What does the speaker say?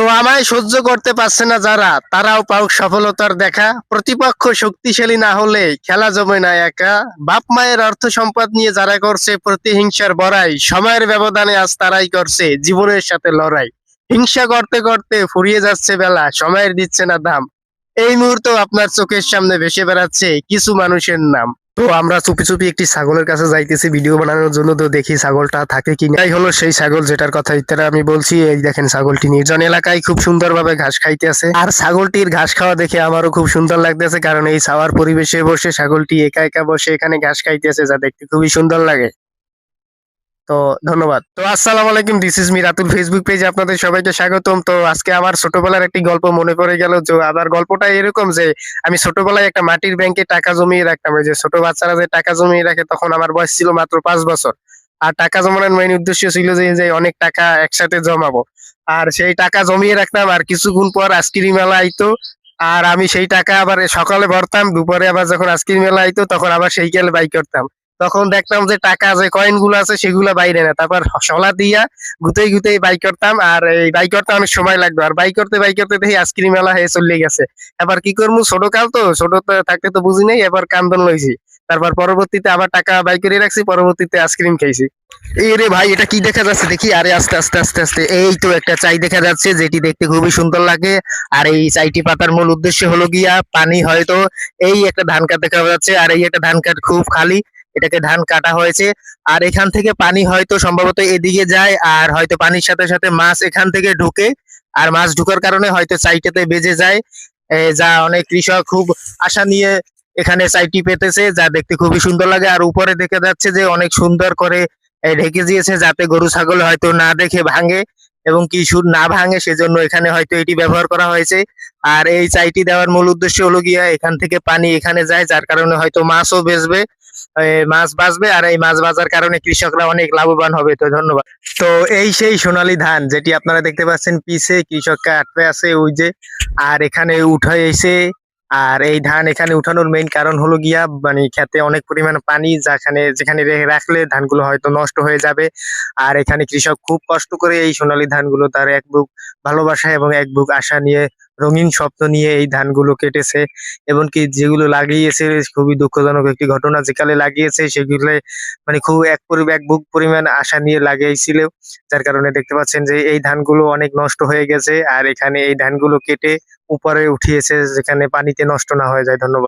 তো আমায় সহ্য করতে পারছে না যারা, তারাও পাউক সফলতার দেখা। প্রতিপক্ষ শক্তিশালী না হলে খেলা জমে না একা। বাপ মায়ের অর্থ সম্পদ নিয়ে যারা করছে প্রতিহিংসার বড়াই, সময়ের ব্যবধানে আজ তারাই করছে জীবনের সাথে লড়াই। হিংসা করতে করতে ফুরিয়ে যাচ্ছে বেলা, সময়ের দিচ্ছে না দাম। এই মুহূর্তে আপনার চোখের সামনে ভেসে বেড়াচ্ছে কিছু মানুষের নাম। তো আমরা চুপি চুপি একটি ছাগলের কাছে যাইতেছি ভিডিও বানানোর জন্য। তো দেখি ছাগলটা থাকে কিনা। এই হলো সেই ছাগল যেটার কথা ইত্যাদি আমি বলছি। এই দেখেন ছাগলটি নির্জন এলাকায় খুব সুন্দরভাবে ঘাস খাইতে আছে। আর ছাগলটির ঘাস খাওয়া দেখে আমারও খুব সুন্দর লাগতেছে, কারণ এই ছাওয়ার পরিবেশে বসে ছাগলটি একা একা বসে এখানে ঘাস খাইতেছে, যা দেখতে খুবই সুন্দর লাগে। তো ধন্যবাদ। তো আসসালামু আলাইকুম, this is me Ratul. Facebook পেজে আপনাদের সবাইকে স্বাগতম। তো আজকে আমার ছোটবেলার একটি গল্প মনে পড়ে গেল। যে আবার গল্পটা এরকম যে আমি ছোটবেলায় একটা মাটির ব্যাংকে টাকা জমিয়ে রাখতাম। ওই যে ছোট বাচ্চারা যে টাকা জমিয়ে রাখে, তখন আমার বয়স ছিল মাত্র 5 বছর। আর টাকা জমানোর মেইন উদ্দেশ্য ছিল যে যে অনেক টাকা একসাথে জমাবো। আর সেই টাকা জমিয়ে রাখতাম, আর কিছুক্ষণ পর আইসক্রিম মেলা আইতো। আর আমি সেই টাকা আবার সকালে ভরতাম, দুপুরে আবার যখন আইসক্রিম মেলা আইতো তখন আবার সেই গেলে বাই করতাম। তখন দেখতাম যে টাকা যে কয়েন গুলো আছে সেগুলো বাইরে না, তারপর শলা দিয়া গুতেই গুতেই বাই করতাম। আর এই বাই করতে অনেক সময় লাগতো, আর বাই করতে দেখি আইসক্রিম মেলা হয়ে চলে গেছে। এবার কি করবো, ছোট কাল তো, ছোট থাকতে তো বুঝি নাই, এবার কান্দন লইছি। তারপর পরবর্তীতে আবার টাকা বাই করে রাখছি, পরবর্তীতে আইসক্রিম খাইছি। এই রে ভাই, এটা কি দেখা যাচ্ছে দেখি। আরে আস্তে আস্তে আস্তে আস্তে, এই তো একটা চাই দেখা যাচ্ছে যেটি দেখতে খুবই সুন্দর লাগে। আর এই চাইটি পাতার মূল উদ্দেশ্য হলো গিয়া পানি, হয়তো এই একটা ধান কাট দেখা যাচ্ছে। আর এই একটা ধান কাট খুব খালি, এটাকে ধান কাটা হয়েছে। আর এখান থেকে পানি হয়তো সম্ভবত এদিকে যায়, আর হয়তো পানির সাথে সাথে মাছ এখান থেকে ঢুকে। আর মাছ ঢুকার কারণে হয়তো চাইটাতে বেজে যায়। যা অনেক কৃষক খুব আশা নিয়ে এখানে চাইটি পেতেছে, যা দেখতে খুবই সুন্দর লাগে। আর উপরে দেখা যাচ্ছে যে অনেক সুন্দর করে ঢেকে দিয়েছে, যাতে গরু ছাগল হয়তো না দেখে ভাঙে, এবং কি সুর না ভাঙে, সেজন্য এখানে হয়তো এটি ব্যবহার করা হয়েছে। আর এই চাইটি দেওয়ার মূল উদ্দেশ্য হলো গিয়া এখান থেকে পানি এখানে যায়, যার কারণে হয়তো মাছও বেচবে, মাছ বাঁচবে। আর এই মাছ বাজার কারণে কৃষকরা অনেক লাভবান হবে। তো ধন্যবাদ। তো এই সেই সোনালী ধান যেটি আপনারা দেখতে পাচ্ছেন, পিছে কৃষককে আটকে আছে ওই যে। আর এখানে উঠে এসে, আর এই ধান এখানে উঠানোর মেইন কারণ হলো গিয়া মানে খেতে অনেক পরিমাণ পানি, যেখানে যেখানে রাখলে ধানগুলো হয়তো নষ্ট হয়ে যাবে। আর এখানে কৃষক খুব কষ্ট করে এই সোনালী ধানগুলো তার এক বুক ভালোবাসা এবং এক বুক আশা নিয়ে, রঙিন স্বপ্ন নিয়ে এই ধানগুলো কেটেছে। এমনকি যেগুলো লাগিয়েছে, খুবই দুঃখজনক একটি ঘটনা, যেকালে লাগিয়েছে সেগুলো মানে খুব এক বুক পরিমাণ আশা নিয়ে লাগিয়েছিল। যার কারণে দেখতে পাচ্ছেন যে এই ধানগুলো অনেক নষ্ট হয়ে গেছে। আর এখানে এই ধানগুলো কেটে উপরে উঠিয়েছে, যেখানে পানিতে নষ্ট না হয়ে যায়। ধন্যবাদ।